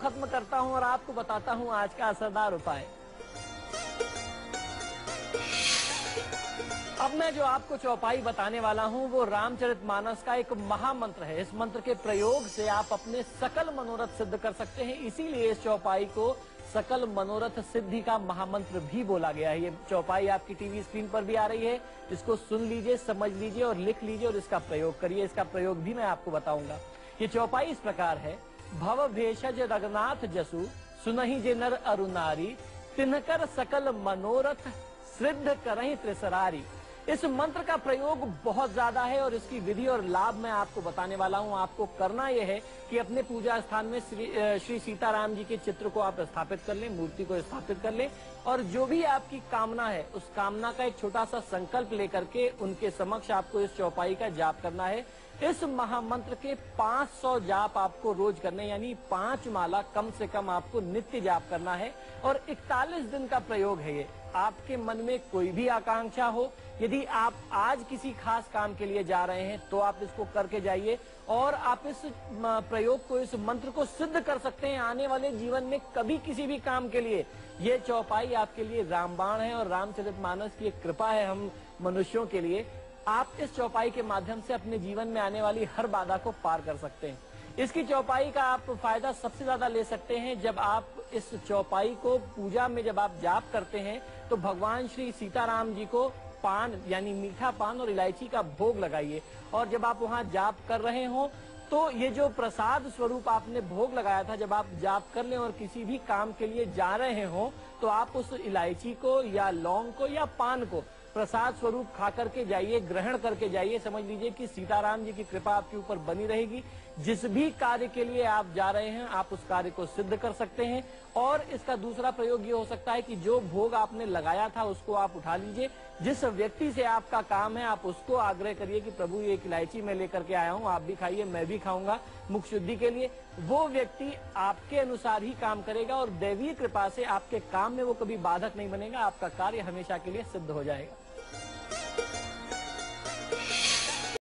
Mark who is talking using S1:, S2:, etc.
S1: खत्म करता हूं और आपको बताता हूं आज का असरदार उपाय। अब मैं जो आपको चौपाई बताने वाला हूं वो रामचरितमानस का एक महामंत्र है। इस मंत्र के प्रयोग से आप अपने सकल मनोरथ सिद्ध कर सकते हैं, इसीलिए इस चौपाई को सकल मनोरथ सिद्धि का महामंत्र भी बोला गया है। ये चौपाई आपकी टीवी स्क्रीन पर भी आ रही है, इसको सुन लीजिए, समझ लीजिए और लिख लीजिए और इसका प्रयोग करिए। इसका प्रयोग भी मैं आपको बताऊंगा। ये चौपाई इस प्रकार है। भव भेषज रघुनाथ जसु सुनहि जे नर अरुनारी तिनकर सकल मनोरथ सिद्ध करहि त्रिसरारी। इस मंत्र का प्रयोग बहुत ज्यादा है और इसकी विधि और लाभ मैं आपको बताने वाला हूं। आपको करना यह है कि अपने पूजा स्थान में श्री सीताराम जी के चित्र को आप स्थापित कर लें, मूर्ति को स्थापित कर लें और जो भी आपकी कामना है उस कामना का एक छोटा सा संकल्प लेकर के उनके समक्ष आपको इस चौपाई का जाप करना है। इस महामंत्र के 500 जाप आपको रोज करने, यानी 5 माला कम से कम आपको नित्य जाप करना है और 41 दिन का प्रयोग है ये। आपके मन में कोई भी आकांक्षा हो, यदि आप आज किसी खास काम के लिए जा रहे हैं तो आप इसको करके जाइए और आप इस प्रयोग को, इस मंत्र को सिद्ध कर सकते हैं आने वाले जीवन में कभी किसी भी काम के लिए। ये चौपाई आपके लिए रामबाण है और रामचरितमानस की एक कृपा है हम मनुष्यों के लिए। आप इस चौपाई के माध्यम से अपने जीवन में आने वाली हर बाधा को पार कर सकते हैं। इसकी चौपाई का आप फायदा सबसे ज्यादा ले सकते हैं जब आप इस चौपाई को पूजा में जब आप जाप करते हैं तो भगवान श्री सीताराम जी को पान यानी मीठा पान और इलायची का भोग लगाइए और जब आप वहां जाप कर रहे हो तो ये जो प्रसाद स्वरूप आपने भोग लगाया था, जब आप जाप कर लें और किसी भी काम के लिए जा रहे हो तो आप उस इलायची को या लौंग को या पान को प्रसाद स्वरूप खा करके जाइए, ग्रहण करके जाइए। समझ लीजिए कि सीताराम जी की कृपा आपके ऊपर बनी रहेगी। जिस भी कार्य के लिए आप जा रहे हैं आप उस कार्य को सिद्ध कर सकते हैं। और इसका दूसरा प्रयोग ये हो सकता है कि जो भोग आपने लगाया था उसको आप उठा लीजिए। जिस व्यक्ति से आपका काम है आप उसको आग्रह करिए कि प्रभु ये एक इलायची मैं लेकर के आया हूँ, आप भी खाइए, मैं भी खाऊंगा मुख शुद्धि के लिए। वो व्यक्ति आपके अनुसार ही काम करेगा और दैवीय कृपा से आपके काम में वो कभी बाधक नहीं बनेगा, आपका कार्य हमेशा के लिए सिद्ध हो जाएगा।